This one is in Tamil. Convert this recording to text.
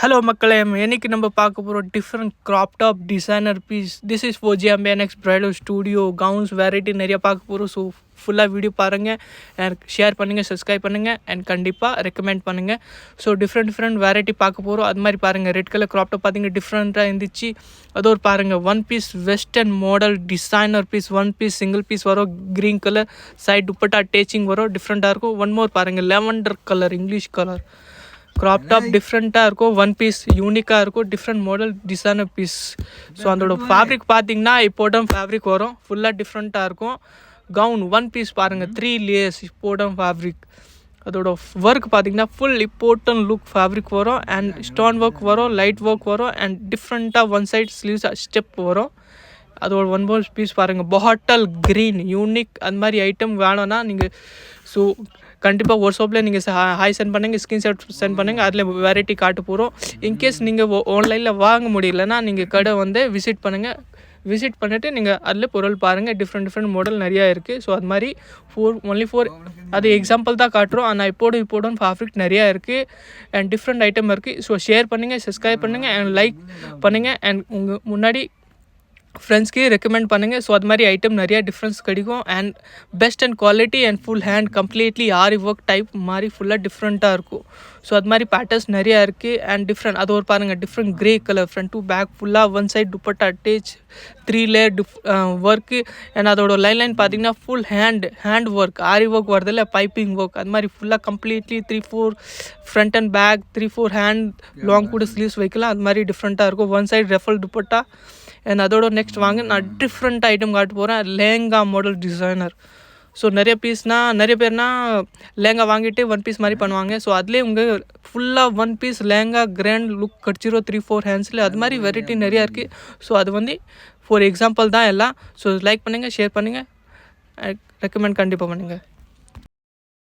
ஹலோ மக்களே, இன்னைக்கு நம்ம பார்க்க போகிறோம் different crop top designer piece. This is for JMBNX bridal studio gowns variety நிறைய பார்க்க போகிறோம். ஸோ ஃபுல்லாக வீடியோ பாருங்கள் அண்ட் ஷேர் பண்ணுங்கள், சப்ஸ்கிரைப் பண்ணுங்கள் அண்ட் கண்டிப்பாக ரெக்கமெண்ட் பண்ணுங்கள். ஸோ டிஃப்ரெண்ட் வெரைட்டி பார்க்க போகிறோம். அது மாதிரி பாருங்கள், ரெட் கலர் க்ராப் டாப் பார்த்தீங்கன்னா டிஃப்ரெண்ட்டாக இருந்துச்சு. அது ஒரு பாருங்கள், one piece western model designer piece, one piece single piece வரும். Green colour side dupatta attaching வரும், டிஃப்ரெண்ட்டாக இருக்கும். ஒன் மோர் பாருங்கள், lavender colour English colour crop top டிஃப்ரெண்ட்டாக இருக்கும். ஒன் பீஸ் யூனிக்காக இருக்கும், different model designer piece. So அதோட ஃபேப்ரிக் பார்த்தீங்கன்னா இப்போட்டம் ஃபேப்ரிக் வரும், ஃபுல்லாக டிஃப்ரெண்ட்டாக இருக்கும். கவுன் ஒன் பீஸ் பாருங்கள், 3 லேயர்ஸ் இப்போட்டம் ஃபேப்ரிக். அதோட ஒர்க் பார்த்தீங்கன்னா ஃபுல் இம்போர்ட்டன் லுக் ஃபேப்ரிக் வரும் அண்ட் ஸ்டோன் ஒர்க் வரும், லைட் ஒர்க் வரும் அண்ட் டிஃப்ரெண்ட்டாக ஒன் சைட் ஸ்லீவ்ஸ் ஸ்டெப் வரும். அதோட ஒன் மோர் பீஸ் பாருங்கள், பாட்டில் க்ரீன் யூனிக். அந்த மாதிரி ஐட்டம் வேணும்னா நீங்கள் ஸோ கண்டிப்பாக வாட்ஸ்அப்பில் நீங்கள் ஹாய் சென்ட் பண்ணுங்கள், ஸ்க்ரீன்ஷாட் சென்ட் பண்ணுங்கள். அதில் வெரைட்டி காட்ட போகிறோம். இன்கேஸ் நீங்கள் ஆன்லைனில் வாங்க முடியலன்னா நீங்கள் கடை வந்து விசிட் பண்ணுங்கள். விசிட் பண்ணிவிட்டு நீங்கள் அதில் பொருள் பாருங்கள். டிஃப்ரெண்ட் மாடல் நிறையா இருக்குது. ஸோ அது மாதிரி ஒன்லி ஃபோர் அது எக்ஸாம்பிள் தான் காட்டுறோம். ஆனால் இப்போடும் ஃபேப்ரிக் நிறையா இருக்குது அண்ட் டிஃப்ரெண்ட் ஐட்டம் இருக்குது. ஸோ ஷேர் பண்ணுங்கள், சப்ஸ்கிரைப் பண்ணுங்கள் அண்ட் லைக் பண்ணுங்கள் அண்ட் உங்கள் முன்னாடி ஃப்ரெண்ட்ஸ்க்கு ரெக்கமெண்ட் பண்ணுங்கள். ஸோ அது மாதிரி ஐட்டம் நிறையா டிஃப்ரென்ஸ் கிடைக்கும் and best and quality and full hand completely aari work type மாதிரி ஃபுல்லாக டிஃப்ரெண்ட்டாக இருக்கும். ஸோ அது மாதிரி பேட்டர்ன்ஸ் நிறையா இருக்குது அண்ட் டிஃப்ரெண்ட். அது ஒரு பாருங்கள், different grey colour front to back ஃபுல்லாக one side dupatta attach 3 layer work and அதோட லைன் பார்த்தீங்கன்னா full hand work, aari work வரதில்ல, பைப்பிங் ஒர்க். அது மாதிரி ஃபுல்லாக completely 3-4 front and back, 3-4 hand long கூட ஸ்லீவ்ஸ் வைக்கலாம். அது மாதிரி டிஃப்ரெண்ட்டாக இருக்கும். One side ruffle dupatta and அதோட நெக்ஸ்ட் வாங்க நான் டிஃப்ரெண்ட் ஐட்டம் காட்ட போகிறேன், லேங்கா மாடல் டிசைனர். ஸோ நிறைய பேர்னா லேங்கா வாங்கிட்டு ஒன் பீஸ் மாதிரி பண்ணுவாங்க. ஸோ அதுலேயே உங்கள் ஃபுல்லாக one piece lehenga grand look கிடச்சிரும் 3-4 ஹேண்ட்ஸில். அது மாதிரி வெரைட்டி நிறையா இருக்குது. ஸோ அது வந்து ஃபார் எக்ஸாம்பிள் தான் எல்லாம். ஸோ லைக் பண்ணுங்கள், ஷேர் பண்ணுங்கள், ரெக்கமெண்ட் கண்டிப்பாக பண்ணுங்கள்.